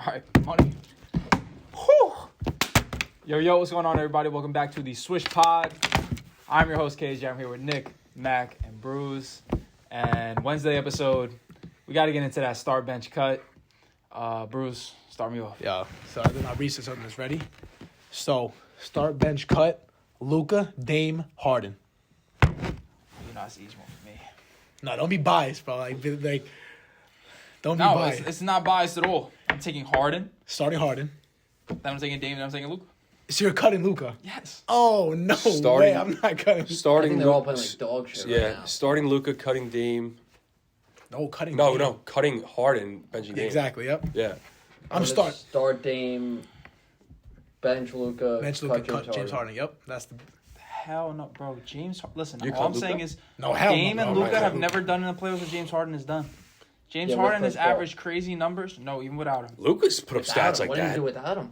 right, money. Whew. Yo, what's going on, everybody? Welcome back to the SwishPod. I'm your host, KJ. I'm here with Nick, Mac, and Bruce. And Wednesday episode, we got to get into that start bench cut. Bruce, start me off. Yeah, so I did my research on this. Ready? So, start bench cut, Luka, Dame, Harden. You know, that's an easy one for me. No, don't be biased, bro. Don't be No, biased. it's not biased at all. I'm taking Harden. Starting Harden. Then I'm taking Dame. Then I'm taking Luka. So you're cutting Luka? Yes. Oh, no way. I'm not cutting. I Starting think they're all playing like dog shit yeah, right now. starting Luka, cutting Dame. No, cutting. No, Dame. cutting Harden, benching Dame. Exactly, yep. Yeah. I'm starting. Start Dame, bench Luka, Bench Luka, cut James Harden. Yep, that's the... Hell no, bro. Listen, You all cut I'm Luka? saying is No, hell Dame no, and bro. Luka Right. have never done in the playoffs what James Harden has done. James Yeah, Harden with has Chris Paul. averaged crazy numbers. No, even without him. Luka's put up stats like What did he that. do without him?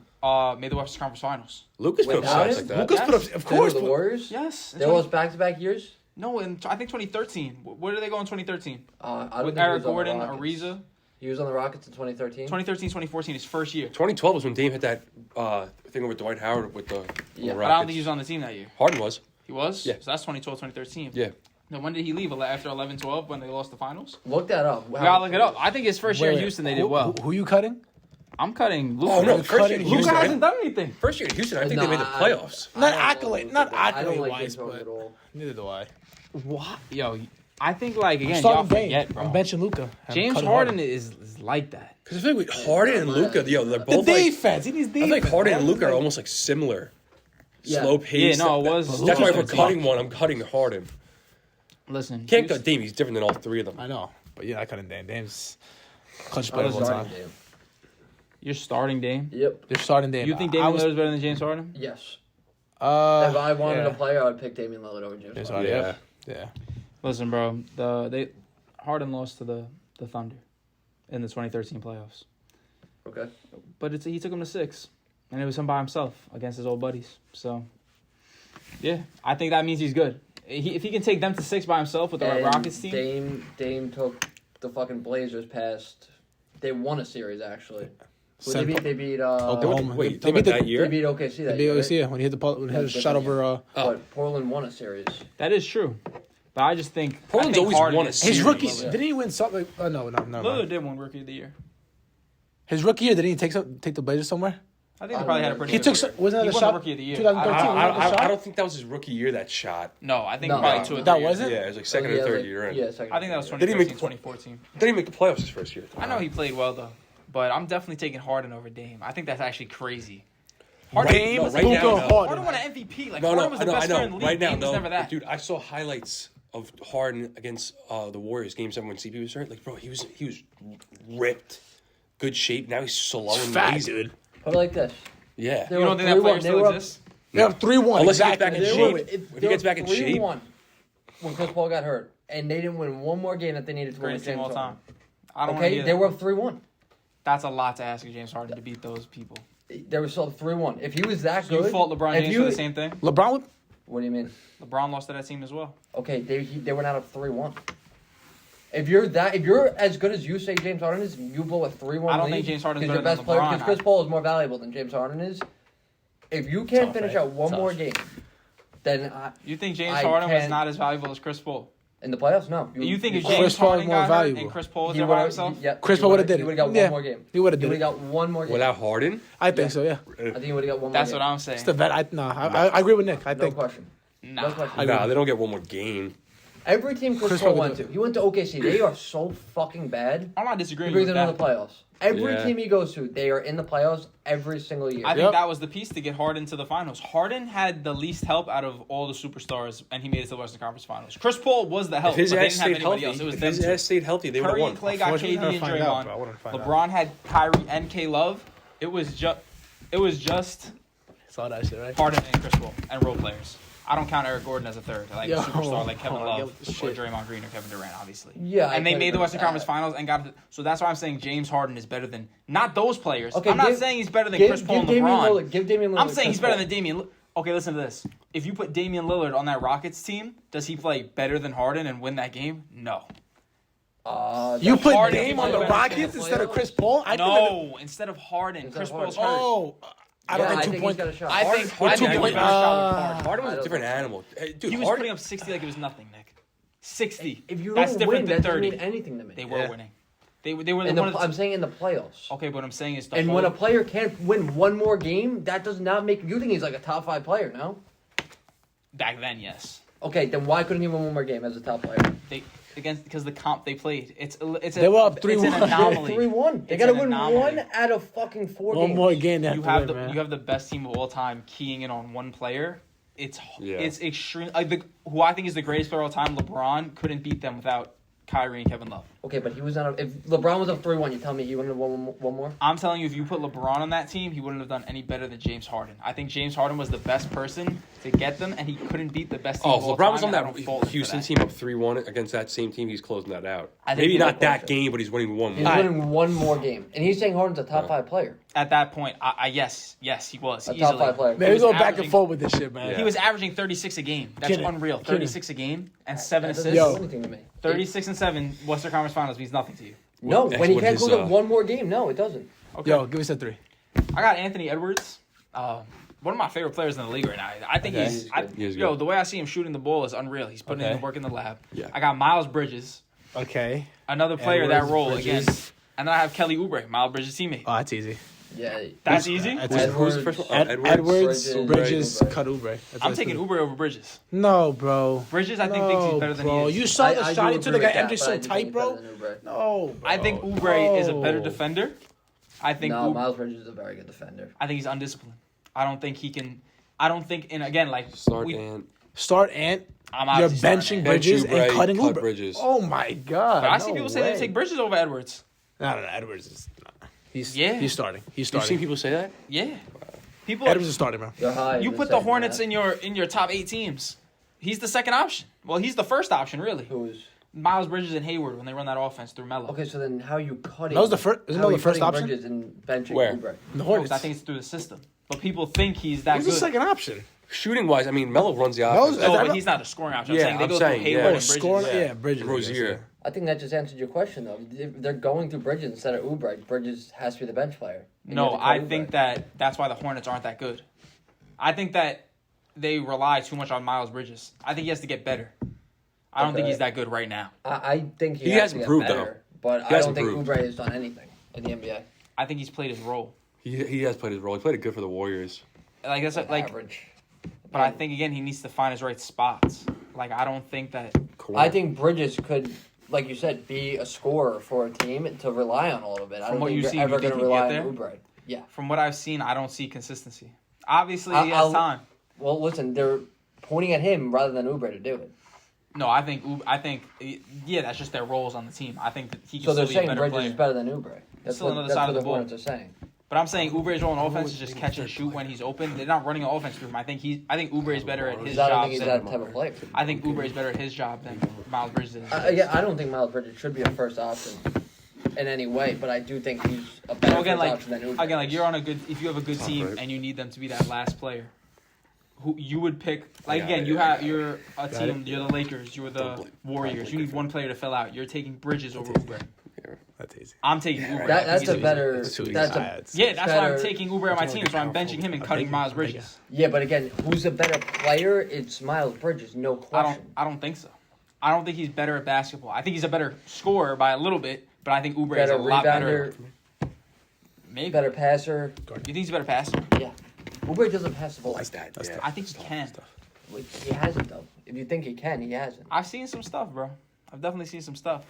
Made the Western Conference Finals. Luka's put up Without stats him? like that. Luka's Yes. put up, of course. The Warriors? Yes. They lost back-to-back years? No, I think 2013. Where did they go in 2013? I don't With think he Eric was on the Gordon, Rockets. Ariza. He was on the Rockets in 2013? 2013, 2014, his first year. 2012 was when Dame hit that thing over Dwight Howard with the Yeah. Rockets. But I don't think he was on the team that year. Harden was. He was? Yeah. So that's 2012, 2013. Yeah. Then when did he leave? After 11-12 when they lost the finals? Look that up. We gotta look it up. I think his first year in Houston they did well. Who you cutting? I'm cutting Luka. Oh, no. You're First year cutting in Luka Houston. hasn't done anything. First year in Houston, I think they made the Nah, playoffs. Not I don't accolade, like not Luka. I don't accolade like wise, James Harden but at all. neither do I. What? Yo, I think, like, again, y'all Starting Dame. forget, bro. I'm benching Luka. James Harden is like that. Because I feel like with Harden and Luka, they're The both like... defense. He needs I defense. feel like Harden and Harden's Luka are like- almost like similar. Yeah. Slow pace. Yeah, no, it was- That's why if we're Luka's cutting one, I'm cutting Harden. Listen. Can't cut Dame. He's different than all three of them. I know. But yeah, I couldn't Dame. Dame's clutch I player was of all starting time. Dame. You're starting Dame. Yep. They're starting Dame. You think I Damian was, Lillard is better than James Harden? Yes. If Uh, I wanted yeah. a player, I would pick Damian Lillard over James James Harden. Harden, yeah. Listen, bro. Harden lost to the Thunder in the 2013 playoffs. Okay. But he took him to 6. And it was him by himself against his old buddies. So, yeah. I think that means he's good. If he can take them to 6 by himself with the And Rockets team. Dame took the fucking Blazers past... They won a series, actually. Who Sen- they beat Oklahoma. Wait, They you talking beat about that they year? beat OKC that The year, BOC, right? when he hit the That's shot different. over. But Portland won a series. That is true. But I just think... Portland's I think always Harden won a is- His series. rookie, Yeah. didn't he win something? Oh, no, never Lillard mind. did win Rookie of the Year. His rookie year, didn't he take the Blazers somewhere? I think they probably had a pretty He good took. year. Wasn't that He the won shot? the Rookie of the Year. 2013. wasn't that the shot? I don't think that was his rookie year, that shot. No, I think No. probably 2 or 3 That years. wasn't? Yeah, it was like second or third year. Right? Yeah, second. I think that was or third. Did he 2013, make- 2014. Didn't even make the playoffs his first year. I know he played well, though. But I'm definitely taking Harden over Dame. I think that's actually crazy. Dame, no, right Luka, now, no. Harden. Harden won an MVP. Like, No, Harden no, was I the know, best player in the I league. know. Right now, Dame was no. never that. Dude, I saw highlights of Harden against the Warriors Game 7 when CP was hurt. Like, bro, he was ripped, good shape. Now he's slow and Fat, lazy. dude. Put it like this. Yeah. They You were don't think that player 3-1. still exists? They have 3-1. Unless he gets Exactly. back in They shape. were- If he gets back in shape. 3-1 when Chris Paul got hurt, and they didn't win one more game that they needed to win. Greatest with team of James all time. Harden. I don't want to Okay, hear they that. were up 3-1. That's a lot to ask of James Harden to beat those people. They were still 3-1. If he was that So good, you fault LeBron if James you- for the same thing? LeBron would. What do you mean? LeBron lost to that team as well. Okay, they were not up 3-1. If you're as good as you say James Harden is, you blow a 3-1 I don't lead think James Harden's because better your than best player, LeBron. because Chris Paul is more valuable than James Harden is. If you can't Tough, finish right? out one Tough. more game, then You think James I Harden was can't- not as valuable as Chris Paul? in the playoffs, no. You think if Chris James Paul is Harden more got hurt valuable. and Chris Paul was he there by would've- himself? yeah, Chris he Paul would've- would've did He it. would have got Yeah. one more game. He would've He did would it. have got one more game. Without Harden? I think so. Yeah. I think he would have got one more That's game. what I'm saying. It's the vet. I agree with Nick. I No think. question. Nah. No question. Nah, they don't get one more game. Every team Chris Chris Paul Paul went would to, do it. he went to OKC. They are so fucking bad. I'm not He disagreeing brings with them to the that. playoffs. Every Yeah. team he goes to, they are in the playoffs every single year. I think Yep. that was the piece to get Harden to the finals. Harden had the least help out of all the superstars, and he made it to the Western Conference Finals. Chris Paul was the help, If his but they ass didn't have stayed anybody healthy, else. It was if them his two. ass stayed healthy, they would have Curry won. and Clay got Unfortunately, KD and I wouldn't find out, bro. I Draymond. wouldn't find out. LeBron had Kyrie and K Love. It was just Saw that shit, right? Harden and Chris Paul and role players. I don't count Eric Gordon as a third, like Yo, a superstar like Kevin hold on, Love get with the or shit. Draymond Green or Kevin Durant, obviously. Yeah, I and they can made the agree Western with Conference that. Finals and got it. So that's why I'm saying James Harden is better than not those players. Okay, I'm not give- saying he's better than Give, Chris Paul and Damian LeBron. Lillard. Give Damian Lillard. I'm saying he's Chris better Paul. than Damian. Okay, listen to this. If you put Damian Lillard on that Rockets team, does he play better than Harden and win that game? No. You put Harden Dame can on play the better Rockets instead of Chris Paul? No, instead of Harden. Instead Chris of Paul's Harden. hurt. Oh, I don't Yeah, think I 2 think point. he's got a shot. I think Harden- he had a better shot with Harden. Harden was I a don't different think so. animal. Dude, He was Harden, putting up 60 like it was nothing, Nick. 60. If you That's don't different win, than that doesn't 30. mean anything to me. They were Yeah. winning. They were In one of I'm saying in the playoffs. Okay, but what I'm saying is the And whole, when a player can't win one more game, that does not make you think he's like a top 5 player, no? back then, yes. Okay, then why couldn't he win one more game as a top player? Because the comp they played. They were up It's an 3-1. anomaly. 3-1. They It's gotta an win anomaly. 1 out of fucking 4 One games. more game. They You have to win, man. you have the best team of all time keying in on one player. It's Yeah. it's extreme. Who I think is the greatest player of all time, LeBron, couldn't beat them without Kyrie and Kevin Love. Okay, but he was not. If LeBron was up 3-1, you tell me he wouldn't have won one more. I'm telling you, if you put LeBron on that team, he wouldn't have done any better than James Harden. I think James Harden was the best person to get them, and he couldn't beat the best team oh, of all if LeBron time. was on and I that don't fault him for Houston that. team up 3-1 against that same team, he's closing that out. I think Maybe he not might that close it. game, but he's winning one He's more. winning one more game, and he's saying Harden's a top 5 player. At that point, yes, he was A easily. top 5 player. Man, He we was go back averaging- and forth with this shit, man. Yeah. He was averaging 36 a game. That's Kidding. unreal. Kidding. 36 a game and 7 That doesn't assists. do anything to me. 36 and 7 Western Conference Finals means nothing to you. No, That's when he what can't his, go to one more game, no, it doesn't. Okay. Yo, give us a 3. I got Anthony Edwards. One of my favorite players in the league right now. I think Okay. He's yo, good. the way I see him shooting the ball is unreal. He's putting in Okay. the work in the lab. Yeah. I got Miles Bridges, Okay. another player Edwards, that role Bridges. again. And then I have Kelly Oubre, Miles Bridges' teamate. Oh, that's easy. Yeah, That's easy. That's Who's easy. the first one? Edwards, Bridges, Bridges, Oubre. cut Oubre. I'm taking Oubre over Bridges. No, bro. Bridges, I think thinks he's better than bro. he is. You saw the I shot do he took. agree They got with MJ that, so but I do think tight, he's bro. better than Oubre. No, bro. I think Oubre is a better No. defender. I think No, Miles Bridges is a very good defender. I think he's undisciplined. I don't think he can. I don't think, and again, like Start we, and Start Ant. I'm You're obviously starting benching Ant. Bridges Bench Oubre, and cutting cut Oubre. Bridges. Oh my god. But I see no people say way. they take Bridges over Edwards. No, Edwards is. Nah. He's Yeah. He's starting. He's You starting. seen people say that? Yeah, people. Edwards is starting, bro. They're high. You they're put the saying Hornets that. in your top 8 teams. He's the second option. Well, he's the first option, really. Who's Miles Bridges and Hayward when they run that offense through Melo. okay? So then, how are you cutting? That was the first- isn't how that are the you first cutting option? Bridges and benching Where? Oubre? The No, Hornets. I think it's through the system. But people think he's that Who's good. the second option? Shooting wise, I mean, Melo runs the Melo's- offense. No, that- but he's not a scoring option. Yeah, I'm saying they I'm go saying, through yeah. Hayward Oh, and Bridges. scoring. Yeah. Yeah, Bridges. I guess, Rozier. yeah. I think that just answered your question though. If they're going through Bridges instead of Oubre, Bridges has to be the bench player. And you No, have to cut I Oubre. think that's why the Hornets aren't that good. I think that they rely too much on Miles Bridges. I think he has to get better. I don't think Okay. he's that good right now. I think he He has has to get improved, better, but He I has don't think improved. Oubre has done anything in the NBA. I think he's played his role. He has played his role. He played it good for the Warriors. Like that's like, Average. but I think again he needs to find his right spots. Like I don't think that. I think Bridges could, like you said, be a scorer for a team to rely on a little bit. I From don't what think you've you're seen, ever you think going to he'd rely get on Oubre. Yeah. From what I've seen, I don't see consistency. Obviously, he I'll- has time. Well, listen, they're pointing at him rather than Oubre to do it. No, I think yeah, that's just their roles on the team. I think that he can So they're still be a saying better Bridges player. is better than Oubre. That's Still what, another that's side what of the the ball. Hornets are saying. But I'm saying Oubre's role on offense is just catch and shoot when he's open. They're not running an offense through him. I think Oubre is better at his I don't job. think he's that type of player. I think Oubre is better at his job than Miles Bridges is. I don't think Miles Bridges should be a first option in any way, but I do think he's a better So again, first like option than Oubre. you're on a good. If you have a good team and you need them to be that last player, who you would pick? Like Got again, it. you're a team. You're the Lakers. You're the Warriors. You need one player to fill out. You're taking Bridges over Oubre. That's easy. I'm taking Oubre. That's a Easily. better. That's too easy. That's a, Yeah, that's why I'm better- taking Oubre on my team. So I'm benching him and cutting Miles I Bridges. yeah, but again, who's a better player? It's Miles Bridges, no question. I don't think so. I don't think he's better at basketball. I think he's a better scorer by a little bit, but I think Oubre is Better a lot rebounder, better. Maybe. better passer. You think he's a better passer? Yeah, Oubre doesn't pass the ball. Like that. Yeah. I think he can. Like, he hasn't though. If you think he can, he hasn't. I've seen some stuff, bro. I've definitely seen some stuff.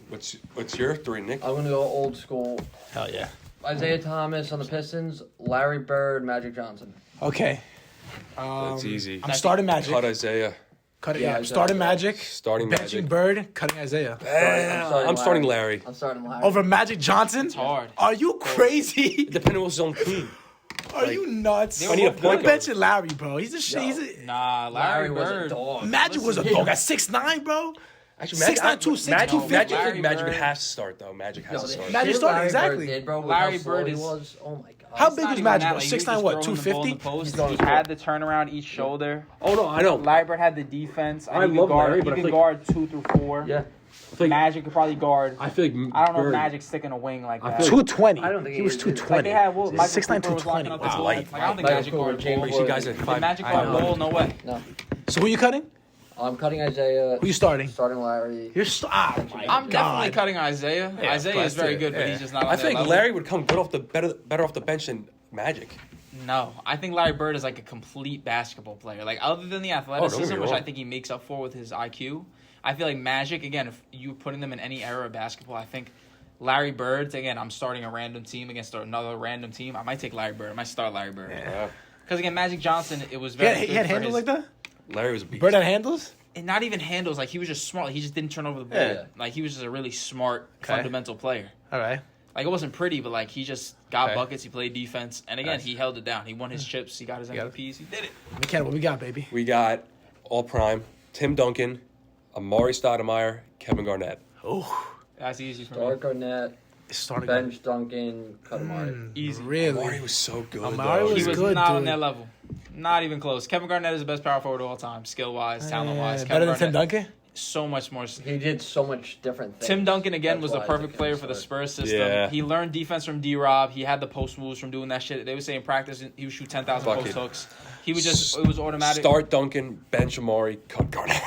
What's your 3, Nick? I'm gonna go old school. Hell yeah. Isaiah Thomas on the Pistons, Larry Bird, Magic Johnson. Okay. That's easy. I'm starting Magic. Cut Isaiah. Cutting, Yeah, yeah, exactly. starting Magic. Starting benching Magic. Bird. Cutting Isaiah. I'm starting Larry. I'm starting Larry. Over Magic Johnson. It's hard. Are you crazy? Depending on his own team. Are you nuts? They I need a both You're point guard. benching Larry, bro. He's a shit. Yo. He's a Nah, Larry was a Bird. dog. Magic was a Listen, dog at 6'9", bro. Actually, 6'9", 260, Magic, 250. Magic, Magic Larry has to start though. Magic has to start. Magic Shit started, Larry exactly. Bird did, bro, with Larry how slow Bird he is- was. Oh my god. How It's big not was even Magic, that, bro? like, he was 6'9", just what, throwing the ball in 250? the post. He's going He to had the turnaround each shoulder. Oh no, I know. Lyrebird had the defense. I He could love guard, Larry, he but I could feel guard 2 through 4. Yeah. I feel like, Magic could probably guard. I feel like I don't know if Bird- Magic's sticking a wing like that. I feel like- 220. I don't think he was he is. 220. Like they had Michael 6'9", Cooper was locking 220. up the Wow. ball. Light. Like, I don't think Michael Magic Cooper, guarded James Bull. You see guys at Did 5. Magic I guard know. Bull? No way. No. So who you cutting? I'm cutting Isaiah. Who you starting? Starting Larry. Oh my I'm definitely God. cutting Isaiah. Yeah, Isaiah of is course, very yeah, good, but yeah. he's just not on I that think level. Larry would come good off the better off the bench than Magic. No, I think Larry Bird is like a complete basketball player. Like other than the don't get athleticism, me which I wrong. think he makes up for with his IQ, I feel like Magic, again, if you're putting them in any era of basketball, I think Larry Bird, again, I'm starting a random team against another random team. I might take Larry Bird. I might start Larry Bird. Yeah. Because, again, Magic Johnson, it was He very had, good he had for handles his, like that? Larry was a beast. Bird had handles? And not even handles. Like, he was just smart. He just didn't turn over the ball. Yeah. Like, he was just a really smart, Okay. fundamental player. All right. Like, it wasn't pretty, but, like, he just got Okay. buckets. He played defense. And, again, Nice. he held it down. He won his chips. He got his got it. MVPs. He did it. McKenna, what we got, baby? We got all prime Tim Duncan, Amari Stoudemire, Kevin Garnett. Oh, That's easy for Start me. Garnett. it's starting. Bench Duncan. Cut Amari. Easy. Really? Amari was so good. Amari though. He was was good, not on dude. that level. Not even close. Kevin Garnett is the best power forward of all time, skill-wise, talent-wise. Better Kevin than Tim Garnett, Duncan? so much more. He did so much different things. Tim Duncan, again, That's was the why I perfect took him player to for the start. Spurs system. Yeah. He learned defense from D-Rob. He had the post moves from doing that shit. They would say in practice he would shoot 10,000 Bucket. post hooks. He would just, it was automatic. Start Duncan, bench Amari, cut Garnett.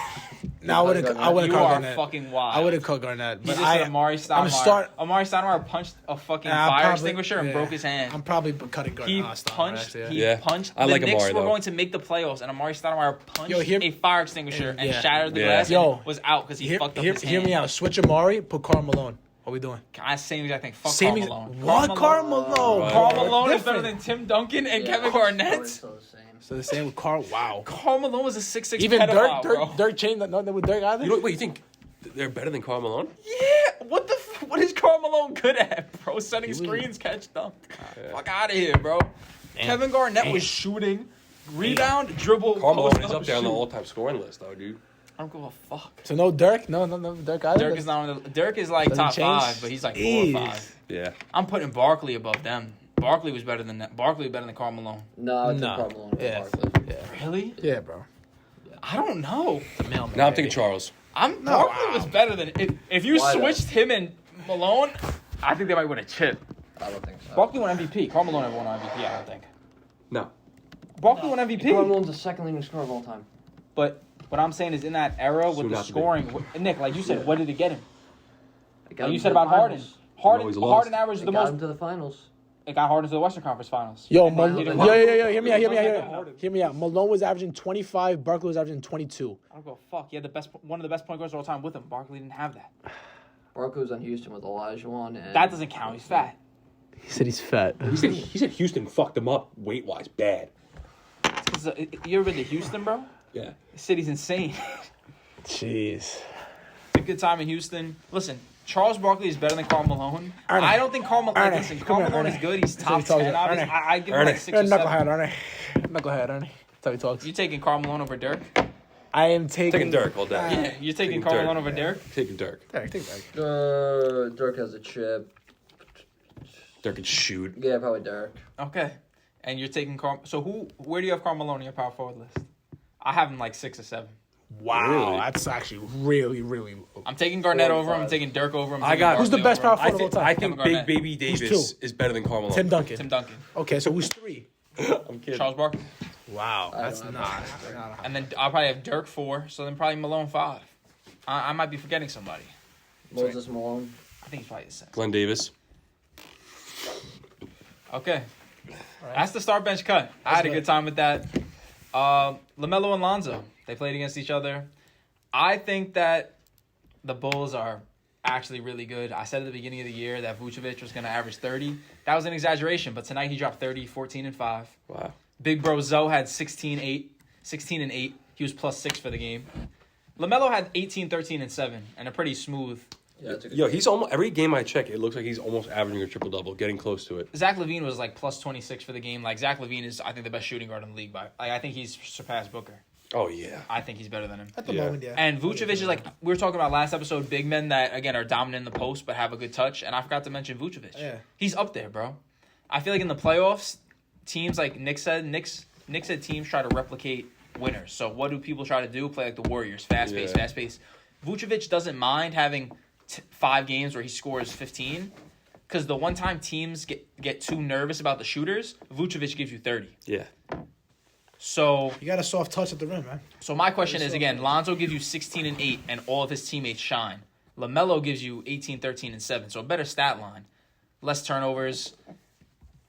No, I wouldn't You cut are Garnett. fucking wild. I wouldn't cut Garnett. He But just said Amari Stoudemire. Amari Stoudemire punched a fucking fire extinguisher and broke his hand. I'm probably cutting Garnett. He Stoudemire, punched. yeah. He Yeah. punched. I the like Knicks Amari, were though. going to make the playoffs, and Amari Stoudemire punched Yo, hear- a fire extinguisher and Yeah. shattered the Yeah. glass. Yo. and was out because he fucked up his hand. Hear me out. Switch Amari, put Karl Malone. What we doing? Same exact thing. Fuck Same Karl ex- Malone. What? Karl Malone? Right. Karl bro. Malone is better Different. than Tim Duncan and Yeah. Kevin Probably Garnett. still the same. So the same with Karl. Wow. Karl Malone was a 6'6" Even pedophile, bro. Dirk changed nothing with Dirk either. You know, wait, you think they're better than Karl Malone? Yeah, what is Karl Malone good at, bro? Setting screens, catch dunk. Fuck out of here, bro. Kevin Garnett was shooting, rebound, dribble. Karl Malone post is up, up there on the shoot. all-time scoring list, though, dude. I don't give a fuck. So no Dirk? No Dirk either? Dirk is not on the. Dirk is like Doesn't top change? 5, but he's like 4 or Jeez. 5. Yeah. I'm putting Barkley above them. Barkley was better than that. Barkley was better than Karl Malone. No, it's Nah. a Karl Malone. Yeah. Really? Yeah, bro. I don't know. The mailman. Now I'm thinking Charles. Barkley was better than if you Why though? switched him and Malone. I think they might win a chip. I don't think so. Barkley won MVP. Karl Malone never won MVP. I don't think. No. Barkley won Karl MVP. Malone's the second leading scorer of all time. But what I'm saying is, in that era with Soon the not to be. scoring, Nick, like you said, what did it get him? It got Like him you to said the about Harden. finals. always lost. Harden averaged It the got most. him to the finals. It got Harden to the Western Conference Finals. Yo, And Malone. he didn't Yo, win. yo, yo, hear me out. Hear me out. Malone was averaging 25. Barkley was averaging 22. I don't go fuck. He had one of the best point guards of all time with him. Barkley didn't have that. Barkley was on Houston with Olajuwon. And That doesn't count. He's fat. He said he's fat. He said Houston fucked him up weight-wise bad. You ever been to Houston, bro? Yeah. The city's insane. Jeez. It's a good time in Houston. Listen, Charles Barkley is better than Karl Malone. Ernie. I don't think Karl Malone. Ernie, Listen, come Karl here, Malone Ernie. is good. He's top That's what he 10. tells you. Obviously. Ernie. I give him like 6 or 7. Knucklehead, Ernie. Knucklehead, Ernie. That's how he talks. You taking Karl Malone over Dirk? I am taking Dirk all day. Yeah, you're taking Taking Karl Dirk. Malone over Dirk? Taking Dirk. Dirk, take Dirk. Dirk has a chip. Dirk can shoot. Yeah, probably Dirk. Okay. And you're taking Karl. So where do you have Karl Malone on your power forward list? I have him like 6 or 7. Wow, Really? that's actually really, really. I'm taking Garnett 4 or over him. I'm 5. taking Dirk over him. I got- Who's the best power forward? forward of all time? I think Kevin Big Garnett. Baby Davis two? is better than Karl Malone. Tim Duncan. Tim Duncan. Okay, so who's 3? I'm kidding. Charles Barkley. Wow, I that's don't not. know. And then I'll probably have Dirk 4. So then probably Malone 5. I might be forgetting somebody. Moses Malone. I think he's probably the 6. Glenn Davis. Okay. That's the start bench cut. I had a good time with that. Lamelo and Lonzo, they played against each other. I think that the Bulls are actually really good. I said at the beginning of the year that Vucevic was going to average 30. That was an exaggeration, but tonight he dropped 30, 14, and 5. Wow. Big bro Zoe had 16 and 8. He was plus 6 for the game. LaMelo had 18, 13, and 7, and a pretty smooth. Yeah, that's a good Yo, he's almost every game I check, it looks like he's almost averaging a triple double, getting close to it. Zach LaVine was like plus 26 for the game. Like Zach LaVine is, I think, the best shooting guard in the league. I think he's surpassed Booker. Oh yeah. I think he's better than him. At the Yeah. moment, yeah. And Vucevic is like we were talking about last episode, big men that again are dominant in the post but have a good touch. And I forgot to mention Vucevic. Yeah. He's up there, bro. I feel like in the playoffs, teams like Nick said teams try to replicate winners. So what do people try to do? Play like the Warriors, fast pace. Vucevic doesn't mind having 5 games where he scores 15. Because the one time teams get too nervous about the shooters, Vucevic gives you 30. Yeah. So You got a soft touch at the rim, man. So my question is, again, Lonzo gives you 16 and 8, and all of his teammates shine. LaMelo gives you 18, 13, and 7, so a better stat line. Less turnovers,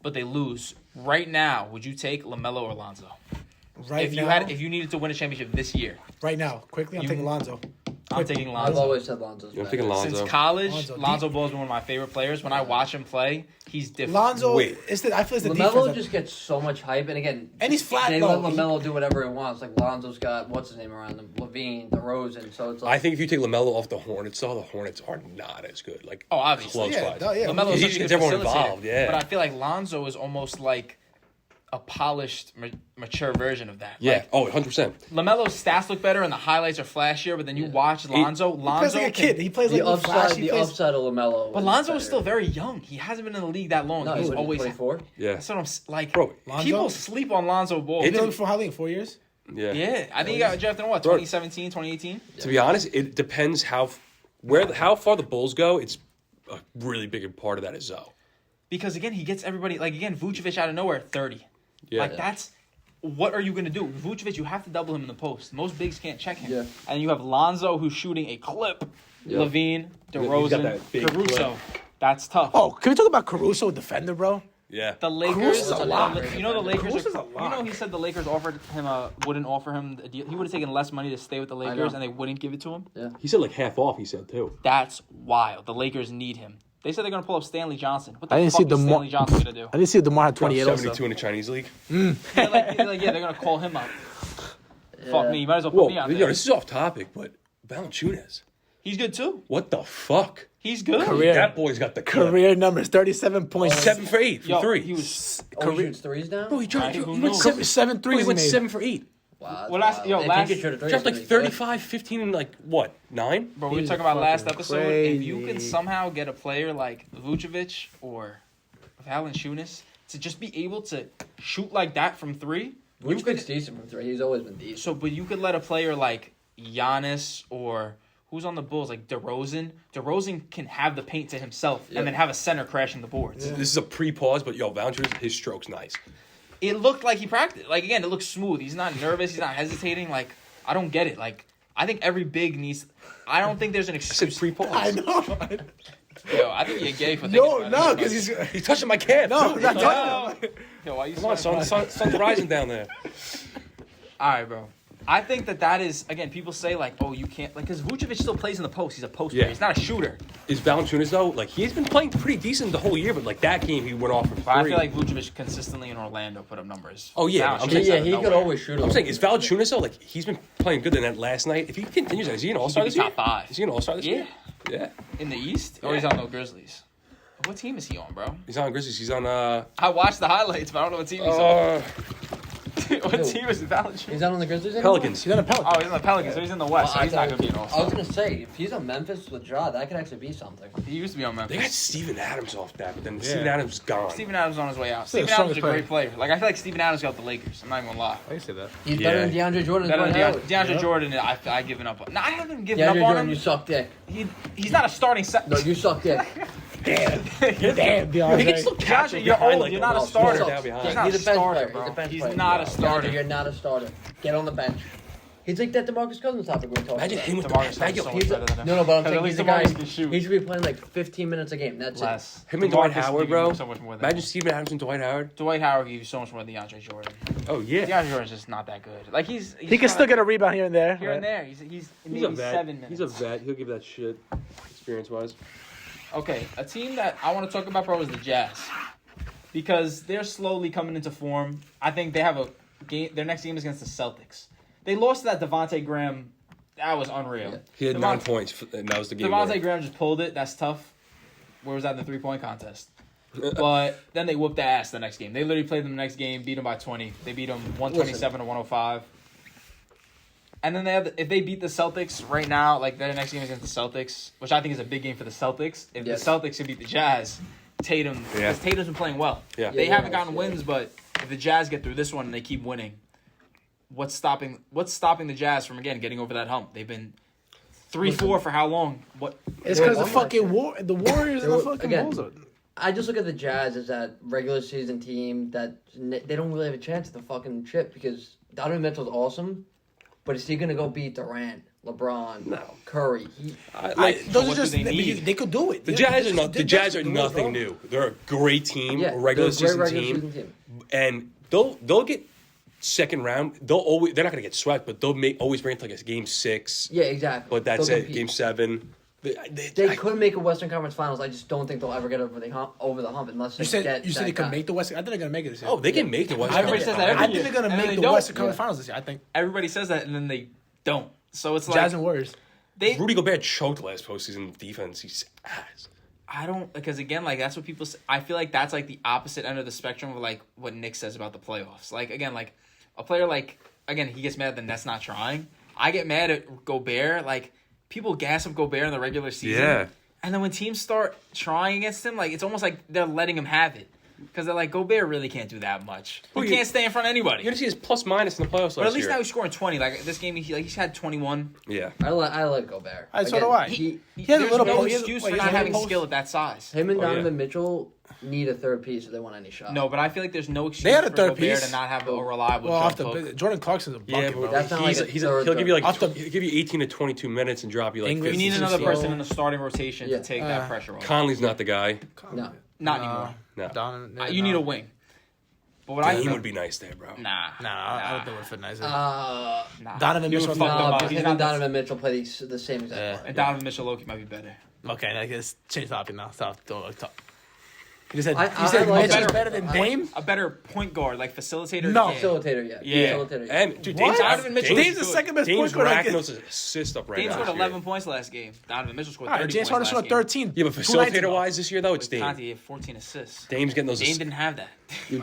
but they lose. Right now, would you take LaMelo or Lonzo? Right now, If you needed to win a championship this year, right now, quickly, I'm taking Lonzo. I'm taking I've Lonzo. always said Lonzo's I'm better. thinking Lonzo. Since college, Lonzo. Lonzo Ball's been one of my favorite players. When I watch him play, he's different. Lonzo, Wait. I feel it's the LaMelo defense. just gets so much hype, and again, And he's flat, They though. let LaMelo do whatever he wants. Like Lonzo's got what's his name around him, Levine, DeRozan. So it's like I think if you take LaMelo off the Hornets, though, the Hornets are not as good. Like Oh, obviously. close Yeah, wise. yeah. LaMelo is He such a gets good everyone facilitator. involved, yeah. But I feel like Lonzo is almost like a polished, mature version of that. Yeah. Like, Oh, 100%. LaMelo's stats look better and the highlights are flashier, but then you watch Lonzo. He plays Lonzo like a kid. He plays the like a upside. flashy. The plays- upside of LaMelo. But Lonzo is still very young. He hasn't been in the league that long. No, He's he's always 24. Yeah. That's what I'm like. Bro, Lonzo? People sleep on Lonzo Ball. He's been looking for how long? 4 years? Yeah. Yeah, I think he got drafted in what, Bro. 2017, 2018? To be honest, it depends how far the Bulls go. It's a really big part of that is Zoe. Because again, he gets everybody like again Vucevic out of nowhere at 30. Yeah. Like that's what are you gonna do? Vucevic, you have to double him in the post. Most bigs can't check him. Yeah. And you have Lonzo who's shooting a clip. Yeah. Levine, got DeRozan, that big Caruso. That's tough. Oh, can we talk about Caruso, defender, bro? Yeah. The Lakers, Caruso's a lot. you know the Lakers. Caruso's a You know lot. he said the Lakers wouldn't offer him a deal. He would have taken less money to stay with the Lakers, know. and they wouldn't give it to him. He said like half off, he said, too. That's wild. The Lakers need him. They said they're gonna pull up Stanley Johnson. What the I didn't fuck see is DeMar- Stanley Johnson gonna do? I didn't see DeMar had 28 72 also. in the Chinese league. They're they're gonna call him up. Fuck me. You might as well put Whoa, me out yo, there. this is off topic, but Valanciunas. He's good too. What the fuck? He's good. Career. That boy's got the clip. Career numbers, 37 points. 7 for 8 from Yo, 3. he was. Oh, he shoots threes now. Bro, he dropped. Who He went knew? 7 threes He went he made. 7 for 8. Wow, Well, last- yo, If he last- could shoot a three, Dropped like he's gonna be good. 35, 15, and like what? 9? Bro, we were He's talking about last fucking episode. If you can crazy. somehow get a player like Vucevic or Valanciunas to just be able to shoot like that from 3, you Vucevic's could. decent from 3. He's always been decent. So, but you could let a player like Giannis or who's on the Bulls like DeRozan. DeRozan can have the paint to himself Yeah. and then have a center crashing the boards. This is a pre-pause, but yo, Valanciunas, his stroke's nice. It looked like he practiced. Like again, it looks smooth. He's not nervous. He's not hesitating. Like I don't get it. Like I think every big needs. I don't think there's an I said excuse. pre-pause. I know. Yo, I think you're gay for thinking No, about no, it. because he's. He's touching my calf. No, too. not Yo, touching him. yo, why you Come on, sweating? son. The sun's rising down there. All right, bro. I think that is again. People say like, oh, you can't like because Vucevic still plays in the post. He's a post Yeah. player. He's not a shooter. Is Valanciunas though? Like he's been playing pretty decent the whole year, but like that game he went off for 3. But I feel like Vucevic consistently in Orlando put up numbers. Oh, yeah, Valanciunas I'm out saying- of Yeah, he could nowhere. always shoot. I'm saying is Valanciunas though? Like he's been playing good than that last night. If he continues, is he an All-Star could this be year? top 5. Is he an All-Star this Yeah, year? Yeah. in the East or Yeah. he's on the Grizzlies. What team is he on, bro? He's on Grizzlies. He's on I watched the highlights, but I don't know what team he's on. uh What team is Valanciunas? He's not on the Grizzlies anymore? Pelicans. He's on a Pelican. Oh, he's on the Pelicans, so he's in the West. So he's not gonna be an I was all-star. gonna say, if he's on Memphis with Ja, that could actually be something. He used to be on They got Memphis. Steven Adams off that, but then Steven Adams is gone. Steven Adams on his way out. Still the Steven Adams is a strongest great player. Like I feel like Steven Adams got the Lakers. I'm not even gonna lie. I say that. He's Yeah. better than DeAndre Jordan. Better than Dwight Howard. DeAndre Yeah. Jordan, I given up on. No, I haven't given DeAndre up on Jordan, him. you suck dick. He's not a starting set. No, you suck dick. Damn, He can still DeAndre. catch DeAndre, him you're behind, old. like, You're not a No, starter. sucks. down behind. He's not He's a a bench starter, player. bro. He's a bench He's player. not a DeAndre, starter. You're not a starter. Get on the bench. He's like that DeMarcus Cousins topic we were talking Imagine about. him with the DeMarcus back. Cousins so much He's better than him. no, but I'm Because at saying least he's a guy. DeMarcus can shoot. He should be playing like 15 minutes a game. That's Less. Him and Dwight DeMarcus Howard, give you bro. So much more than Imagine him. Steven Adams and Dwight Howard. Dwight Howard gives you so much more than DeAndre Jordan. Oh yeah. DeAndre Jordan's just not that good. Like he's He can still get a rebound here and there. here and there. He's maybe 7 minutes. He's a vet. He'll give that shit experience-wise. Okay, a team that I want to talk about, bro, is the Jazz. Because they're slowly coming into form. I think they have a game. Their next game is against the Celtics. They lost to that Devontae Graham. That was unreal. He had 9 points, and that was the game. Devontae Graham just pulled it. That's tough. Where was that in the 3-point contest? But then they whooped their ass the next game. They literally played them the next game, beat them by 20. They beat them 127 to 105. And then if they beat the Celtics right now, like their next game is against the Celtics, which I think is a big game for the Celtics. If the Celtics can beat the Jazz, Tatum, because Tatum's been playing well. Yeah. They haven't gotten wins, but if the Jazz get through this one and they keep winning, what's stopping the Jazz from again getting over that hump? They've been 3-4 for how long? What? It's because the Warriors and the fucking Bulls are. I just look at the Jazz as that regular season team that they don't really have a chance at the fucking chip because Donovan Mitchell's awesome, but is he gonna go beat Durant, LeBron, Curry? Those are just they could do it. The Jazz are nothing new. They're a great team, a regular season team, and they'll get second round. They're not gonna get swept, but they'll always bring it to like a game 6. Yeah, exactly. But that's it. Game 7. They could make a Western Conference Finals. I just don't think they'll ever get over the hump unless they get. You said they could make the Western. I think they're gonna make it this year. Oh, they can make the Western. Everybody says that. I think they're gonna make the Western Conference Finals this year. I think everybody says that, and then they don't. So it's like Jazz and Warriors. Rudy Gobert choked last postseason defense. He's ass. I don't because again like that's what people say. I feel like that's like the opposite end of the spectrum of like what Nick says about the playoffs. Like again like a player like again he gets mad that Nets not trying. I get mad at Gobert like. People gas up Gobert in the regular season. Yeah. And then when teams start trying against him, like it's almost like they're letting him have it. Because they're like, Gobert really can't do that much. He can't stay in front of anybody. You're going to see his plus minus in the playoffs last year. But at least now he's scoring 20. Like this game, he's had 21. Yeah. I like Gobert. So do I. There's no excuse for not having skill at that size. Him and Donovan Mitchell need a third piece if they want any shot. No, but I feel like there's no excuse for Gobert to not have a reliable jump hook. Jordan Clarkson's a bucket, bro. That's not he'll give you he'll give you 18 to 22 minutes and drop you like 50. You need another person in the starting rotation to take that pressure off. Conley's not the guy. No. Not anymore. No. You need a wing. But what Dame would be nice there, bro. I don't think it would fit nice. Donovan Mitchell. Donovan Mitchell play the same exact part. And Donovan Mitchell Loki might be better. Okay, I guess change topic now. Stop. You said Mitchell's better than Dame? A better point guard, like facilitator. No. Facilitator, yeah. Yeah. And dude, Dame's the second best point guard. Dame's racking those assists up right now. Dame scored 11 points last game. Donovan Mitchell scored 30 James Harden scored 13. Yeah, but facilitator-wise this year, though, it's Dame. Conte had 14 assists. Dame's getting those Dame didn't have that.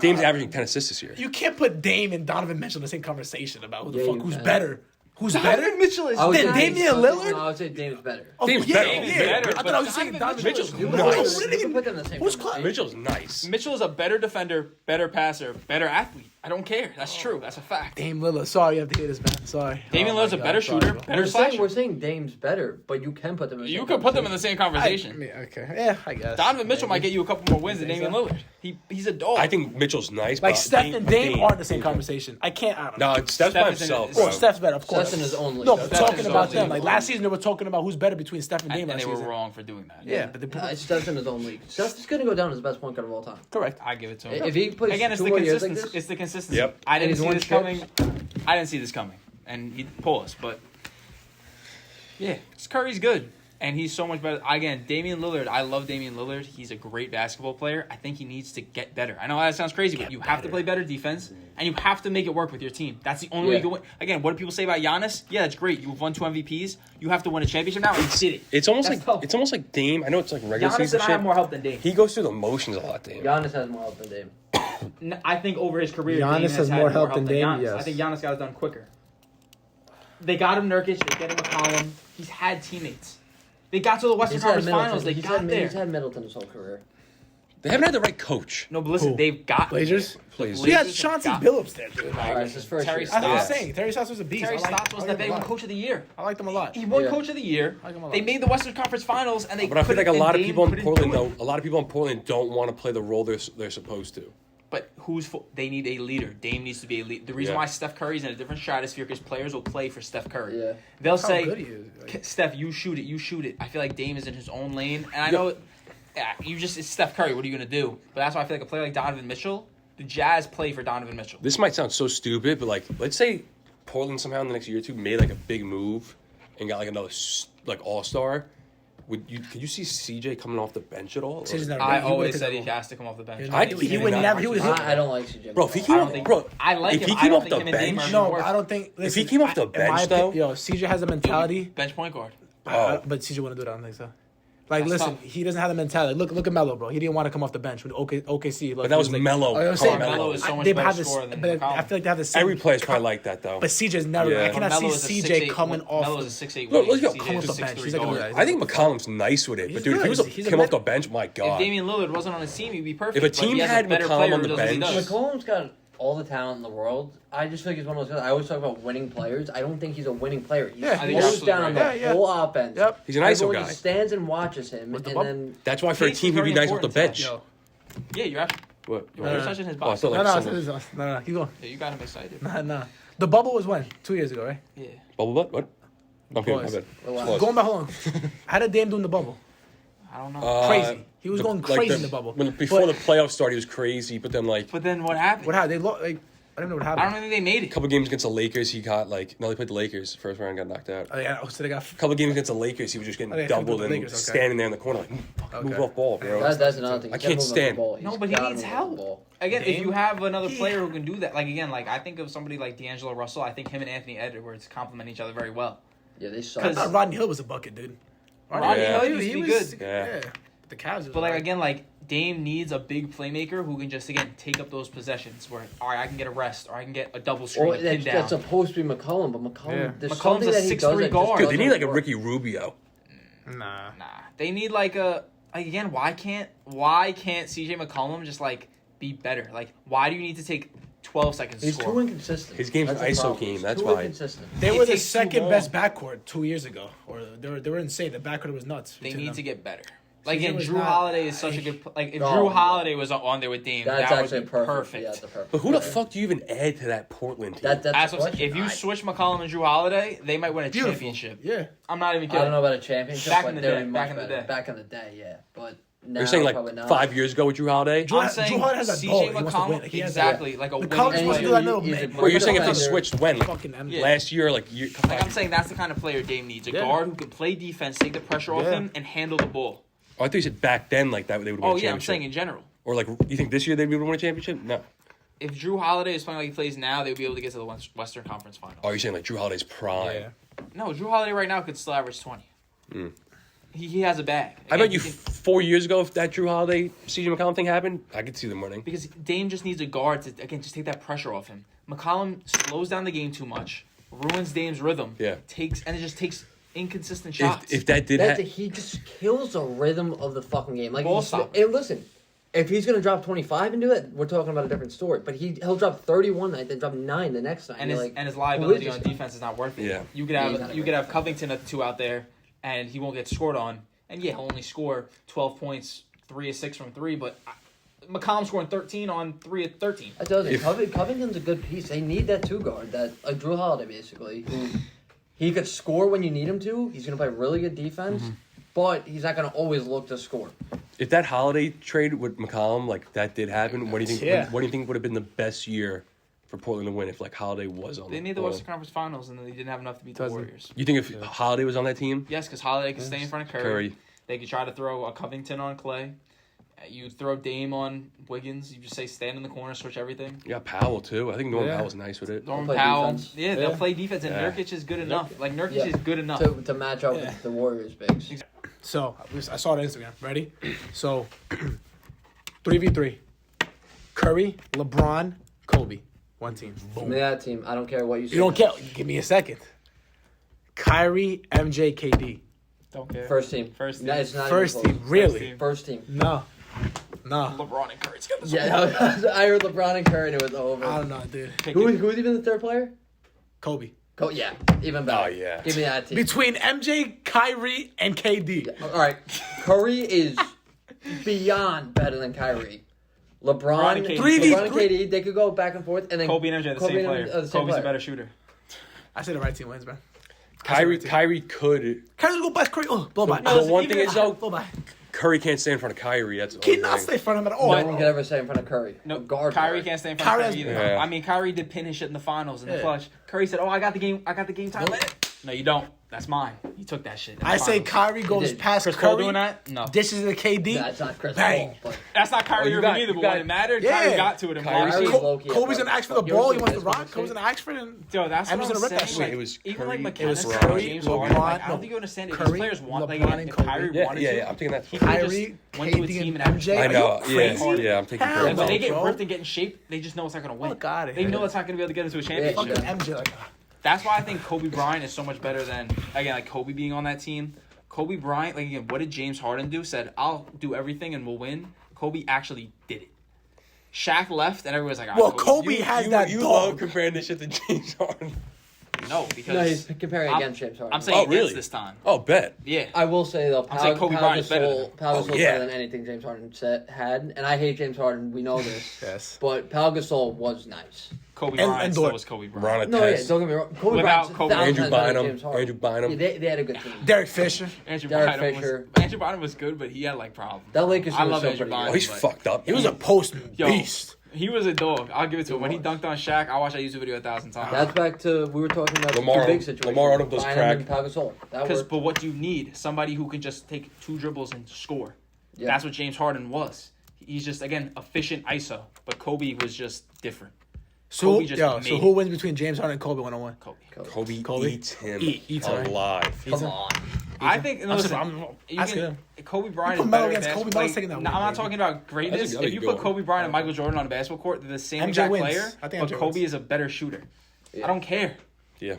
Dame's averaging 10 assists this year. You can't put Dame and Donovan Mitchell in the same conversation about who's better. Who's better? Donovan Mitchell is Than Damian Lillard? No, I would say Dame's better. Dame's better. I thought I was saying Donovan Mitchell's nice. You can put them in the same Who's conversation. Mitchell's nice. Mitchell is a better defender, better passer, better athlete. I don't care. That's true. That's a fact. Dame Lillard. Sorry, you have to hear this, man. Sorry. Damian Lillard's a better shooter, better slasher. We're saying Dame's better, but you can put them in the same You could put them in the same conversation. Okay. Yeah, I guess. Donovan Mitchell might get you a couple more wins than Damian Lillard. He's a dog. I think Mitchell's nice. Like but Steph and Dame aren't in the same conversation. I can't. I don't know. No, Steph's by himself. Of course, Steph's better. Of course. Steph's in his own league. No, but Steph's talking in about his them. own Like league. last season, they were talking about who's better between Steph and Dame and last they were season. wrong for doing that. Yeah, but they Steph's in his own league. Steph's going to go down as the best point guard of all time. correct. I give it to him. If he plays Again, it's 2 the more years like consistency. this, It's the consistency. Yep. I didn't And he's see won this coming. I didn't see this coming. And he paused, but yeah, Curry's good. And he's so much better. Again, Damian Lillard, I love Damian Lillard. He's a great basketball player. I think he needs to get better. I know that sounds crazy, but you have to play better defense, and you have to make it work with your team. That's the only way you can win. Again, what do people say about Giannis? Yeah, that's great. You've won 2 MVPs. You have to win a championship now, and you did it. It's almost like Dame. I know it's like regular Giannis season and I have more help than Dame. He goes through the motions a lot, Dame. Giannis has more help than Dame. I think over his career, Giannis Dame has more help than Dame, Giannis. yes. I think Giannis got it done quicker. They got him Nurkic. They get him McCollum. He's had teammates. They got to the Western Conference Finals. They got there. He's had Middleton his whole career. They haven't had the right coach. No, but listen, Who? they've got Blazers? Please. We had Chauncey Billups there, dude. Alright, this is first Terry year. I was Stotts. saying, Terry Stotts was a beast. Terry I Stotts was the him day a one lot. coach of the year. I liked him a lot. He won Yeah. coach of the year. like him a lot. They made the Western Conference Finals, and they. But I feel like a lot of people in Portland, though. though, a lot of people in Portland don't want to play the role they're supposed to. But they need a leader. Dame needs to be a leader. The reason why Steph Curry's in a different stratosphere because players will play for Steph Curry. Yeah. They'll How say, good he is, like- Steph, you shoot it. I feel like Dame is in his own lane, and I know it's Steph Curry. What are you gonna do? But that's why I feel like a player like Donovan Mitchell, the Jazz play for Donovan Mitchell. This might sound so stupid, but like, let's say Portland somehow in the next year or two made like a big move and got like another all-star. Could you see CJ coming off the bench at all? CJ's never- I he always would've said taken he has to come off the bench. I think He would never. He would hit. I don't like CJ. Bro, if he I came don't off, think- bro, I like if him. he I came don't off think the him and Dame bench, are No, worse. I don't think. Listen, he came off the in my bench, though- opinion, CJ has a mentality. Bench point guard. But CJ wouldn't do that. I don't think so. Like, That's listen, tough. he doesn't have the mentality. Look at Melo, bro. He didn't want to come off the bench when OKC. But that was Melo. I'm saying Melo is so much they better have this, scorer than but I McCollum. feel like they have the same. Every player's probably like that though. But CJ's never. Yeah. I cannot Melo see is a CJ 6'8" coming off. Melo is a 6'8". Look, wing. look, CJ come is off a the bench. 6'3" He's like a guard. good- I think McCollum's nice with it, but He's dude, if he good. was He's a came better- off the bench, my If God. Damian Lillard wasn't on his team, he'd be perfect. If a but team he has had better McCollum player on who the does what he bench- does. McCollum's got all the talent in the world. I just feel like he's one of those guys. I always talk about winning players. I don't think he's a winning player. He Yeah, I think slows you're down absolutely the right. whole offense. Yep. He's an ISO Everyone guy. just stands and watches him, With the and bubble. then That's why for a Pace is team, he'd be very nice off the important to bench. Yeah, you're actually, What? you're touching his Oh, I body. thought No, like no, someone- no. Keep going. Yeah, you got him excited. Nah. The bubble was when? 2 years ago, right? Yeah. Bubble butt? What? Okay, my Boys. bad. Relax. Pause. Going back, hold on. How did Dame do in the bubble? I don't know. Crazy. He was going crazy in the bubble. Before But- the playoffs started, he was crazy, but then like but then what happened? What happened? They lost. Like, I don't know what I happened. don't think they made a it. couple games against the Lakers, he got like no, they played the Lakers. First round got knocked out. Oh yeah. So they got. A couple games against the Lakers, he was just getting Oh, yeah, doubled the and Lakers, okay. standing there in the corner like move Okay. off ball, bro. that's another thing. I He's can't gotta move up the stand- ball. No, He's but he gotta needs move up the help. ball. Again, if Dame? you have another player who can do that, like again, like I think of somebody like D'Angelo Russell. I think him and Anthony Edwards complement each other very well. Yeah, they I suck. thought Rodney Hill was a bucket, dude. Rodney Yeah. Hill used to be good. Yeah. The Cavs. was But like alright. again, like Dame needs a big playmaker who can just again take up those possessions where all right, I can get a rest or I can get a double screen, Well, a pin that's down. supposed to be McCollum, but McCollum, Yeah. there's McCollum's something a that he 6'3" does that just guard. Dude, they need like a doesn't Ricky Rubio. Nah. Nah, they need like again. Why can't CJ McCollum just like be better? Like why do you need to take 12 seconds to He's score? too inconsistent. His game's That's an the ISO problem. game, He's that's too why. inconsistent. They It were the takes too second long. best backcourt 2 years ago, or they were insane. The backcourt was nuts. They between need them. to get better. Like CJ again, was Drew not- Holiday is such a good. Like if Oh, Drew yeah. Holiday was on there with Dame, That's that actually would be perfect. Yeah, perfect. that's perfect. But who the fuck do you even add to that Portland team? That's That's the what I'm saying. question. If you switch McCollum and Drew Holiday, they might win a Beautiful. championship. Yeah. I'm not even I kidding. don't know about a championship, Back but in the they're day, much back in the better. day. Back in the day, yeah. But now, You're saying like probably not. 5 years ago with Drew Holiday? Drew I'm saying Holiday has a CJ goal. He wants to McCollum, win. He has exactly, like a winning McCollum's supposed to do that player. little He's a man. great Or you're saying if they defender. switched when? Like, Fucking M. Yeah. last year, like you. Like I'm saying, that's the kind of player Dame needs. A Yeah. guard who can play defense, take the pressure off Yeah. him, and handle the ball. Oh, I thought you said back then like that they would win Oh a yeah, I'm championship. saying in general. Or like you think this year they'd be able to win a championship? No. If Drew Holiday is playing like he plays now, they would be able to get to the Western Conference Finals. Oh, you're saying like Drew Holiday's prime? Yeah. No, Drew Holiday right now could still average 20. He has a bag. I Again, bet you he can- 4 years ago, if that Drew Holiday, CJ McCollum thing happened, I could see them winning. because Dame just needs a guard to again just take that pressure off him. McCollum slows down the game too much, ruins Dame's rhythm. Yeah. It just takes inconsistent shots. If that did That's happen, he just kills the rhythm of the fucking game. Like, Ball he's, stopper. and listen, if he's gonna drop 25 and do it, we're talking about a different story. But he'll drop 30 one night, then drop 9 the next night. and You're his like, and his who liability is on this guy? defense is not worth it. Yeah. You could Yeah, have he's not you a could great have Covington at the 2 out there, and he won't get scored on. And yeah, he'll only score 12 points, 3 of 6 from 3. But McCollum scoring 13 on 3 of 13. That does it. Covington's a good piece. They need that 2 guard, that like Drew Holiday basically, who he could score when you need him to. He's gonna play really good defense, but he's not gonna always look to score. if that Holiday trade with McCollum, like that did happen, what do you think? Yeah. What do you think would have been the best year for Portland to win if like Holiday was on? They made the Portland? Western Conference Finals, and then they didn't have enough to beat the Doesn't- Warriors. You think if Holiday was on that team? Yes, because Holiday could stay in front of Curry. Curry. They could try to throw a Covington on Clay. You throw Dame on Wiggins. You just say stand in the corner, switch everything. You got Powell too. I think Norman Yeah. Powell's nice with it. Norman play Powell. defense. Yeah, they'll Yeah. play defense, and Yeah. Nurkic is good enough. Like Nurkic Yeah. is good enough. To match up with the Warriors bigs. So I saw it on Instagram. Ready? So 3v3. Curry, LeBron, Kobe. One team. Give me Boom. that team. I don't care what you say. You don't care. Give me a second. Kyrie, MJ, KD. Don't care. First team. First team. No, it's not First even team. close. Really? team. First team. No. LeBron and Curry's got the Yeah, I heard LeBron and Curry and it was over. I don't know, dude. Who's even the third player? Kobe. Yeah, even better. Oh, yeah. Give me that team. Between MJ, Kyrie, and KD. All right, Curry is beyond better than Kyrie. LeBron, and KD. LeBron and KD, they could go back and forth, and then Kobe and MJ are the same and player. MJ are the same Kobe's player. a better shooter. I said the right team wins, man. Kyrie could. Kyrie go by Curry. Oh, blow by. The one thing is though, Blow by. Curry can't stay in front of Kyrie. That's the He only not thing. stay in front of him at all. No one could ever say in front of Curry. No, guard. Kyrie can't stay in front Kyrie of has- Curry either. Yeah. I mean, Kyrie did pin his shit in the finals in the Yeah. clutch. Curry said, "Oh, I got the game time." No, you don't. That's mine. You took that shit. I say Kyrie goes past Chris Paul Curry. doing that? No. Dishes to KD. That's not Chris Bang. Paul. But That's not Kyrie Irving either, but when it mattered, Yeah. Kyrie got to it. And Kyrie- Kyrie, low-key Kobe's gonna ask for the You ever ball. He seen wants the this rock. Kobe's gonna ask for it. And Yo, that's I'm what just I'm gonna rip that saying. shit. Like, It was even Curry, like it McKenna was said, Curry, James LeBron, Harden. Like, I no, don't think you understand it. Curry, These players want, like, LeBron, and if Kobe. Kyrie Yeah, wanted yeah, to, yeah. I'm taking that. he could have Kyrie, just went to a KD, team and and averaged. MJ. I know. Are you Yeah, crazy? yeah. I'm taking Hell Curry. And when they no, get bro. ripped and get in shape, they just know it's not going to win. Fuck outta They here. know it's not going to be able to get into a Fucking championship. MJ. Like, That's why I think Kobe Bryant is so much better than, again, like Kobe being on that team. Kobe Bryant, like, again, what did James Harden do? Said, I'll do everything and we'll win. Kobe actually did it. Shaq left and everyone's like, all right, well, Kobe has that You dog. love comparing this shit to James Harden. No, because no, he's comparing I'm- against James Harden. I'm saying Oh, against really? this time. Oh, bet. Yeah. I will say though, I'm saying Kobe Bryant is better than him. Pau Gasol's yeah. better than anything James Harden had, and I hate James Harden. We know this. Yes. But Pau Gasol was nice. Kobe And Bryant still Dort. was Kobe Ron Bryant. No, yeah, Attest. don't get me wrong. Kobe Without Bryant's Kobe. 1,000 Andrew times better than Bynum. James Harden. Andrew Bynum. Yeah, they had a good team. Derek Fisher. Andrew Derek Bynum Fisher. Andrew Bynum was good, but he had like problems. That Lakers I team was love so Andrew pretty Bynum. Oh, he's but- fucked up. He was a postman Yo, beast. He was a dog. I'll give it to him. When he dunked on Shaq, I watched that YouTube video 1,000 times. That's back to we were talking about Lamar- the big situation. Lamar Odom does Bynum crack. and Pau Gasol. That Because, worked. but what do you need? Somebody who can just take 2 dribbles and score. Yeah. That's what James Harden was. He's just, again, efficient ISO. But Kobe was just different. So, Kobe just so made who it. wins between James Harden and Kobe 1-on-1? Kobe. Kobe eats him Eats him. alive. Come on. I think, I'm listen, just asking him. Kobe Bryant You is put Melo better against at Kobe, basketball. Melo's taking that I'm win, not baby. talking about greatness. I think If you that'd put be Kobe Bryant and Michael Jordan on a basketball court, they're the same MJ exact wins. player, I think but MJ Kobe wins. is a better shooter. Yeah. I don't care. Yeah.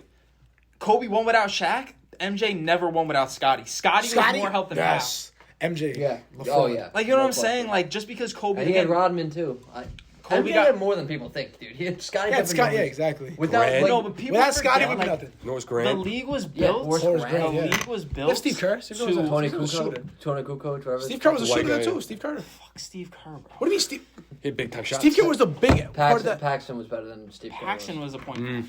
Kobe won without Shaq. MJ never won without Scotty. Scotty was more help than yes. MJ. Yeah. LaFleur. Oh yeah. Like, you know what I'm No question. saying? Like, just because Kobe... And he had again- Rodman too. Kobe MJ got- had more than people think, dude. He had Scotty. Yeah, Pippen Scott, yeah, numbers. exactly. Without Grant. like, No, but people Without Scotty, forget, would be like, nothing. Norris the Grant. league was Yeah, built... Horace the Grant, yeah. league was built... Yeah, Steve Kerr. Steve Kerr was a Tony Steve Kerr was a Kukoc, shooter. Tony Kukoc, whatever. Steve Kerr was a White shooter guy. too. Steve Kerr. Fuck Steve Kerr, bro. What do you mean, Steve? Hit big time shots. Steve Kerr was the big part of that. Paxton was better than Steve Kerr. Paxton was the point.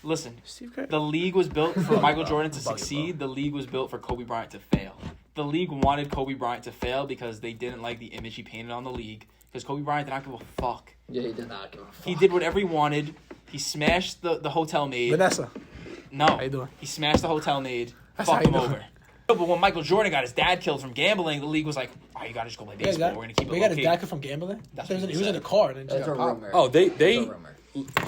Listen, Steve Kerr. the league was built for Michael Jordan to succeed. The league was built for Kobe Bryant to fail. The league wanted Kobe Bryant to fail because they didn't like the image he painted on the league. Because Kobe Bryant did not give a fuck. Yeah, he did not give a fuck. He did whatever he wanted. He smashed the hotel maid. Vanessa. No. How you doing? He smashed the hotel maid. That's how Fucked you him doing. over. But when Michael Jordan got his dad killed from gambling, the league was like, "Oh, you gotta just go play Yeah, baseball. We're gonna keep it we got low his key." dad from gambling. That's He what was he in said. the car and then just That's a got popped. rumor. Oh, they That's a rumor.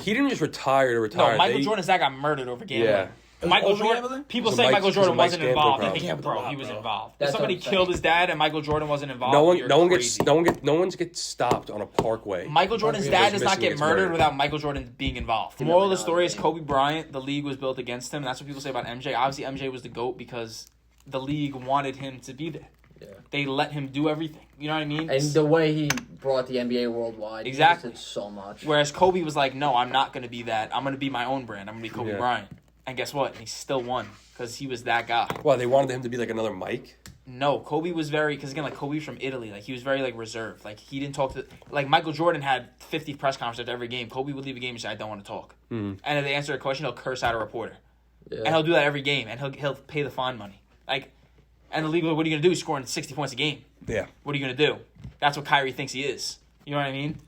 he didn't just retire to No, retire. Michael They- Jordan's dad got murdered over gambling. Yeah. Michael over Jordan. gambling? People It was say a Michael Mike's- Jordan it was a wasn't Mike's involved. They gambling think, problem. bro, he was involved. If That's somebody what I'm killed saying. his dad and Michael Jordan wasn't involved, No one, you're no one crazy. gets, no one gets stopped on a parkway. Michael Jordan's He dad was does not missing get his murdered murder. without Michael Jordan being involved. The never moral of the know, story is man. Kobe Bryant, the league was built against him. That's what people say about MJ. Obviously, MJ was the GOAT because the league wanted him to be there. Yeah. They let him do everything. You know what I mean? And the way he brought the NBA worldwide, Exactly. he just did so much. Whereas Kobe was like, no, I'm not going to be that. I'm going to be my own brand. I'm going to be Kobe Yeah. Bryant. And guess what? He still won because he was that guy. Well, they wanted him to be like another Mike. No, Kobe was very, because again, like Kobe's from Italy. Like he was very like reserved. Like he didn't talk to, like Michael Jordan had 50 press conferences after every game. Kobe would leave a game and say, I don't want to talk. And if they answer a question, he'll curse out a reporter. Yeah. And he'll do that every game. And he'll pay the fine money. Like, and the league, what are you going to do? He's scoring 60 points a game. Yeah. What are you going to do? That's what Kyrie thinks he is. You know what I mean?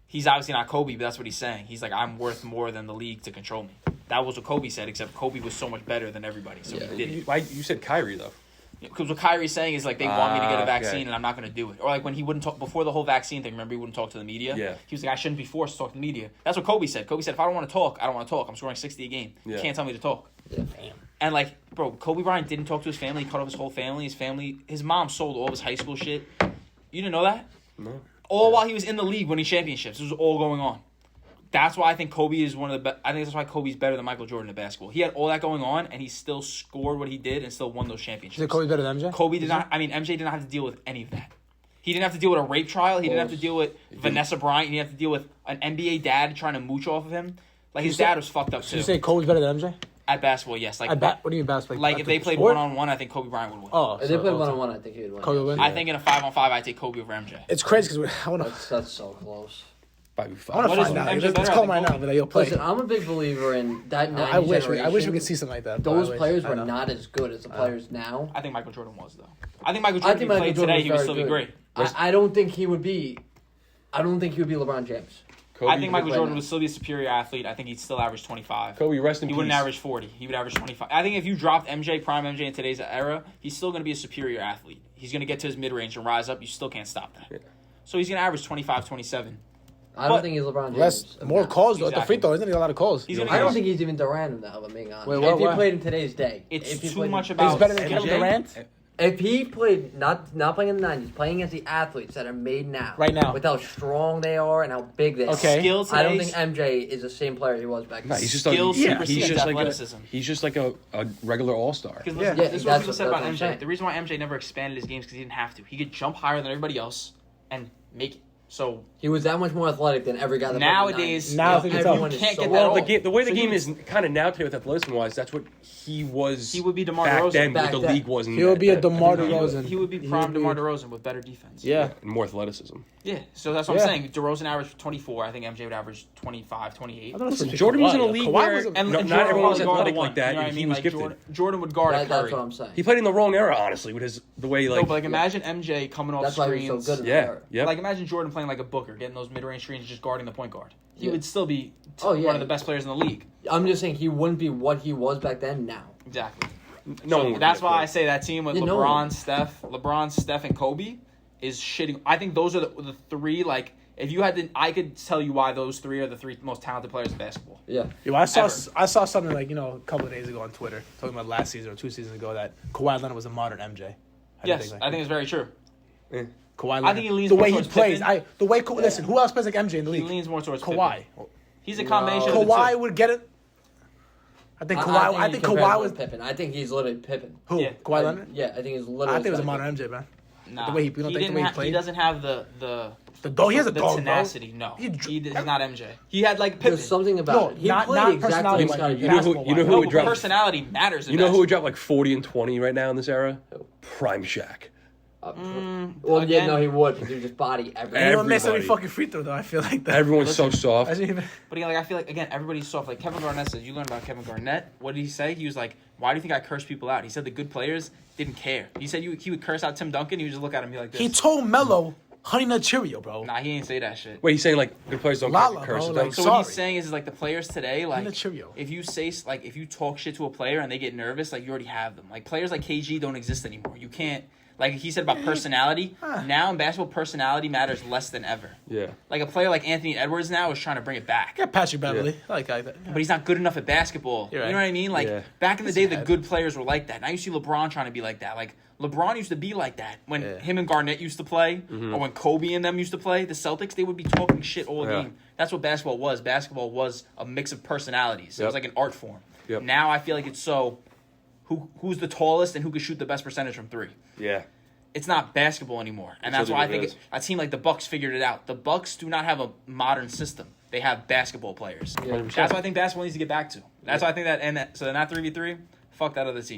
He's obviously not Kobe, but that's what he's saying. He's like, I'm worth more than the league to control me. That was what Kobe said, except Kobe was so much better than everybody, so Yeah. he did it. Why you said Kyrie though? Because what Kyrie's saying is like they want me to get a vaccine okay. and I'm not going to do it. Or like when he wouldn't talk before the whole vaccine thing. Remember he wouldn't talk to the media. Yeah. He was like I shouldn't be forced to talk to the media. That's what Kobe said. Kobe said if I don't want to talk, I don't want to talk. I'm scoring 60 a game. You Yeah. can't tell me to talk. Yeah. And like bro, Kobe Bryant didn't talk to his family. He cut off his whole family. His mom sold all of his high school shit. You didn't know that? No. All while he was in the league winning championships. This was all going on. That's why I think Kobe is one of the best. I think that's why Kobe's better than Michael Jordan in basketball. He had all that going on, and he still scored what he did and still won those championships. Is Kobe better than MJ? Kobe did not. I mean, MJ did not have to deal with any of that. He didn't have to deal with a rape trial. He didn't have to deal with Vanessa Bryant. He didn't have to deal with an NBA dad trying to mooch off of him. Like his dad was fucked up too. You say Kobe's better than MJ? At basketball, yes. Like What do you mean basketball? like if they played Sport? 1-on-1, I think Kobe Bryant would win. Oh, If they played 1-on-1, I think he would win. Kobe would win? I think in a 5-on-5, I'd take Kobe over MJ. It's crazy because I want to. That's so close. 5v5. I want What to is find out. MJ Let's better? call I him right think now. But like, you'll play. Listen, I'm a big believer in that 90s I wish we generation. could see something like that. but Those I wish. players I were know. not as good as the players now. I think Michael Jordan was though. I think Michael I Jordan think if he Michael played Jordan today, was he would very still be good. great. I don't think he would be. I don't think he would be LeBron James. Kobe, I think Michael play Jordan now. would still be a superior athlete. I think he'd still average 25. Kobe, rest in He peace. wouldn't average 40. He would average 25. I think if you dropped prime MJ in today's era, he's still going to be a superior athlete. He's going to get to his mid-range and rise up. You still can't stop that. Yeah. So he's going to average 25, 27. I don't think he's LeBron James. Less, more now. calls though. At the Exactly. free throw, isn't he a lot of calls? He's gonna I don't get- think he's even Durant now, if I'm being honest. Wait, if what- he what? played in today's day. It's if he too played- much about He's better than MJ. Kevin Durant. If he played, not playing in the 90s, playing against the athletes that are made now. Right now. With how strong they are and how big they are. Okay. Skill I don't today's- think MJ is the same player he was back then. No, he's just Skills like, supersedes he's just like athleticism. he's just like a regular all-star. Because Yeah. listen, Yeah, this is what people that's said what about I'm MJ. saying. The reason why MJ never expanded his games because he didn't have to. He could jump higher than everybody else and make it. So He was that much more athletic than every guy that nowadays, Now I think it's everyone you is can't so get that Well, off. the way the So game he is kind of now today with athleticism-wise, that's what he was. He would be DeMar back DeRozan. then. Back What the then. league wasn't. He would be a at- DeMar at the time. DeRozan. he would be He prime would be- DeMar DeRozan with better defense. Yeah. And more athleticism. Yeah. So that's what Yeah. I'm saying. DeRozan averaged 24. I think MJ would average 25, 28. I thought it was Listen, for Jordan was in a Kawhi. league Kawhi where was a- And not Jordan everyone was would guard athletic one, like that, you know what and I he mean? was Like gifted. Jordan would guard Curry. That's what I'm saying. He played in the wrong era, honestly, with the way No, like. but like imagine MJ coming off That's why he screens. was so good in the yeah, era. yeah. Like imagine Jordan playing like a Booker, getting those mid-range screens, and just guarding the point guard. He Yeah. would still be Oh, yeah. one of the best players in the league. I'm just saying he wouldn't be what he was back then now. Exactly. no So one would that's be why I athletic. say that team with Yeah, no LeBron, Steph, and Kobe is shitting. I think those are the three. Like, if you had to, I could tell you why those three are the three most talented players in basketball. Yeah. Yo, I Ever. saw something like a couple of days ago on Twitter talking about last season or 2 seasons ago that Kawhi Leonard was a modern MJ. How do you Yes, think, I think it's very true. Kawhi Leonard. I think he leans the more way he towards plays. Pippen. Listen, who else plays like MJ in the He league? leans more towards Kawhi. Pippen. He's a combination of the Kawhi two. would get it. I think Kawhi. I think he compares Kawhi him was to Pippen. I think he's literally Pippen. who? Yeah. Kawhi Leonard. Yeah, I think he's literally. I think it was a like modern MJ, man. Nah, The way he- you don't think the didn't way he ha- played? He doesn't have the He has a dog, bro. tenacity. No, He- he's not MJ. He had like Pippen. There's something No, about it. He not played exactly personality, like but Scottie You know who? Pippen. You know who No, would but drop? personality matters. In You know who would basketball. drop like 40 and 20 right now in this era? Who? Prime Shaq. Well, again- yeah, no, he would because he would just body everything. He would miss every Everybody. fucking free throw though. I feel like that. Everyone's so soft. Imagine even- But again, like I feel like again everybody's soft. Like Kevin Garnett said, you learn about Kevin Garnett. What did he say? He was like, "Why do you think I curse people out?" He said the good players didn't care. He said he would curse out Tim Duncan. He would just look at him and be like this. He told Melo, "Honey Nut Cheerio, bro." Nah, he ain't say that shit. Wait, he's saying like good players don't Lala, curse bro, at them? like, So what he's sorry. saying is like the players today, like the Cheerio. if you say like if you talk shit to a player and they get nervous, like you already have them. Like players like KG don't exist anymore. You can't. Like he said about personality. Now in basketball, personality matters less than ever. Yeah. Like a player like Anthony Edwards now is trying to bring it back. Yeah, Patrick Beverly. I like that. But he's not good enough at basketball. You're right. You know what I mean? Like Yeah. back in the day, the sad. good players were like that. Now you see LeBron trying to be like that. Like LeBron used to be like that when Yeah. him and Garnett used to play, or when Kobe and them used to play. The Celtics, they would be talking shit all Yeah. game. That's what basketball was. Basketball was a mix of personalities. It Yep. was like an art form. Yep. Now I feel like it's so who's the tallest and who can shoot the best percentage from three. Yeah. It's not basketball anymore, and That's that's why I what it think is. a team like the Bucks figured it out. The Bucks do not have a modern system; they have basketball players. Yeah. That's what I think basketball needs to get back to. That's why I think that. So in that 3v3, fuck that other team.